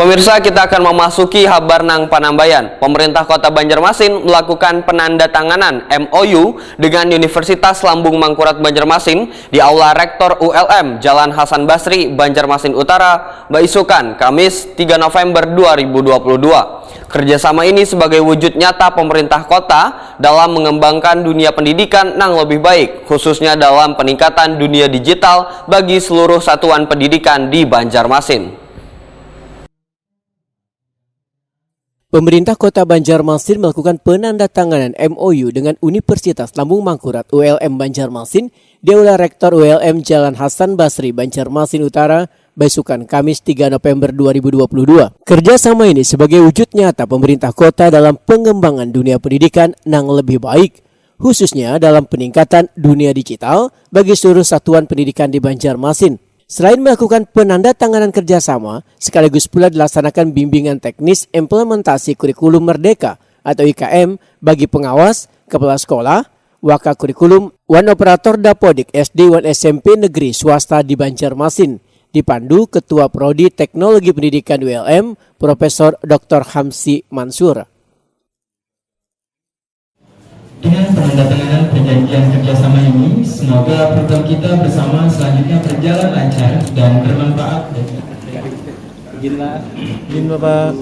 Pemirsa, kita akan memasuki kabar nang Panambayan. Pemerintah Kota Banjarmasin melakukan penandatanganan MOU dengan Universitas Lambung Mangkurat Banjarmasin di Aula Rektor ULM Jalan Hasan Basri, Banjarmasin Utara, Baisukan, Kamis 3 November 2022. Kerjasama ini sebagai wujud nyata pemerintah kota dalam mengembangkan dunia pendidikan nang lebih baik, khususnya dalam peningkatan dunia digital bagi seluruh satuan pendidikan di Banjarmasin. Pemerintah Kota Banjarmasin melakukan penandatanganan MOU dengan Universitas Lambung Mangkurat ULM Banjarmasin di Aula Rektor ULM Jalan Hasan Basri, Banjarmasin Utara, Baisukan, Kamis 3 November 2022. Kerjasama ini sebagai wujud nyata pemerintah kota dalam pengembangan dunia pendidikan yang lebih baik, khususnya dalam peningkatan dunia digital bagi seluruh satuan pendidikan di Banjarmasin. Selain melakukan penandatanganan kerjasama, sekaligus pula dilaksanakan bimbingan teknis implementasi kurikulum Merdeka atau IKM bagi pengawas, kepala sekolah, waka kurikulum, wan operator Dapodik SD wan SMP negeri swasta di Banjarmasin, dipandu Ketua Prodi Teknologi Pendidikan ULM, Profesor Dr. Hamsi Mansur. Dengan penandatanganan perjanjian kerjasama ini, semoga program kita bersama selanjutnya berjalan lancar dan bermanfaat. Izin Bapak.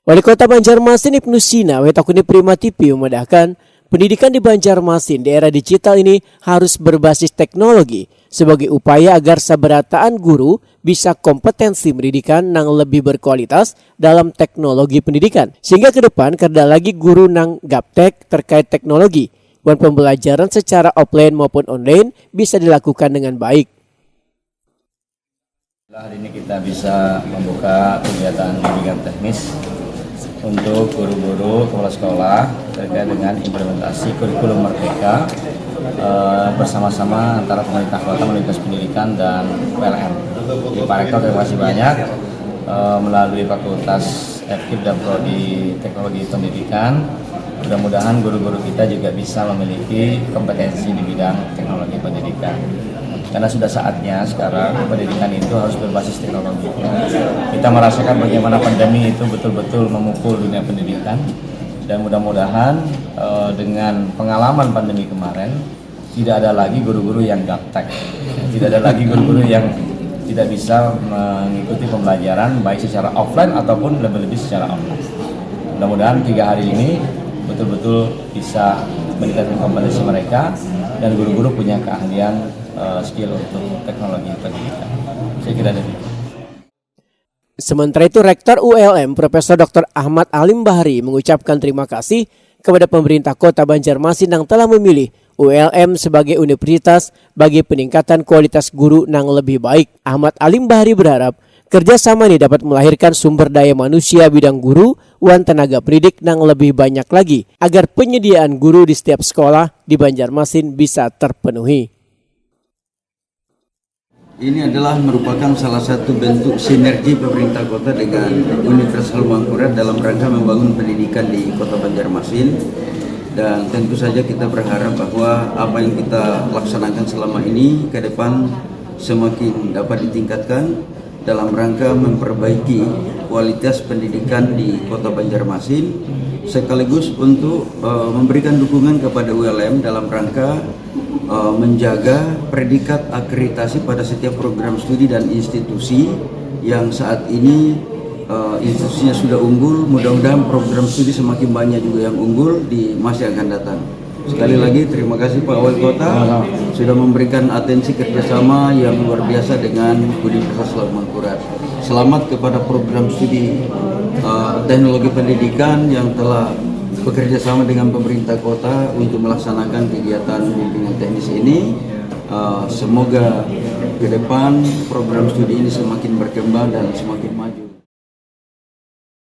Wali Kota Banjarmasin Ibnu Sina Wetakuni Prima TV memudahkan pendidikan di Banjarmasin di era digital ini harus berbasis teknologi sebagai upaya agar sabarataan guru bisa kompetensi pendidikan nang lebih berkualitas dalam teknologi pendidikan. Sehingga ke depan kerda lagi guru nang gaptek terkait teknologi dan pembelajaran secara offline maupun online bisa dilakukan dengan baik. Hari ini kita bisa membuka kegiatan bimbingan teknis untuk guru-guru kepala sekolah terkait dengan implementasi kurikulum Merdeka bersama-sama antara pemerintah kota melalui Dinas Pendidikan dan PLN. Jadi Pak Rektor terima kasih banyak melalui Fakultas FKIP dan Prodi Teknologi Pendidikan. Mudah-mudahan guru-guru kita juga bisa memiliki kompetensi di bidang teknologi pendidikan. Karena sudah saatnya sekarang pendidikan itu harus berbasis teknologi. Kita merasakan bagaimana pandemi itu betul-betul memukul dunia pendidikan. Dan mudah-mudahan dengan pengalaman pandemi kemarin tidak ada lagi guru-guru yang gaptek, tidak ada lagi guru-guru yang tidak bisa mengikuti pembelajaran baik secara offline ataupun lebih-lebih secara online. Mudah-mudahan 3 hari ini betul-betul bisa meningkatkan kompetensi mereka dan guru-guru punya keahlian skill untuk teknologi pendidikan. Saya kira demikian. Sementara itu, Rektor ULM Profesor Dr. Ahmad Alim Bahri mengucapkan terima kasih kepada pemerintah Kota Banjarmasin yang telah memilih ULM sebagai universitas bagi peningkatan kualitas guru yang lebih baik. Ahmad Alim Bahri berharap kerjasama ini dapat melahirkan sumber daya manusia bidang guru wan tenaga pendidik yang lebih banyak lagi agar penyediaan guru di setiap sekolah di Banjarmasin bisa terpenuhi. Ini adalah merupakan salah satu bentuk sinergi pemerintah kota dengan Universitas Lambung Mangkurat dalam rangka membangun pendidikan di Kota Banjarmasin. Dan tentu saja kita berharap bahwa apa yang kita laksanakan selama ini ke depan semakin dapat ditingkatkan dalam rangka memperbaiki kualitas pendidikan di Kota Banjarmasin, sekaligus untuk memberikan dukungan kepada ULM dalam rangka menjaga predikat akreditasi pada setiap program studi dan institusi yang saat ini institusinya sudah unggul. Mudah-mudahan program studi semakin banyak juga yang unggul di masa yang akan datang. Sekali lagi terima kasih Pak Wali Kota sudah memberikan atensi kerjasama yang luar biasa dengan Universitas Lambung Mangkurat. Selamat kepada program studi teknologi pendidikan yang telah bekerja sama dengan pemerintah kota untuk melaksanakan kegiatan bimbingan teknis ini. Semoga ke depan program studi ini semakin berkembang dan semakin maju.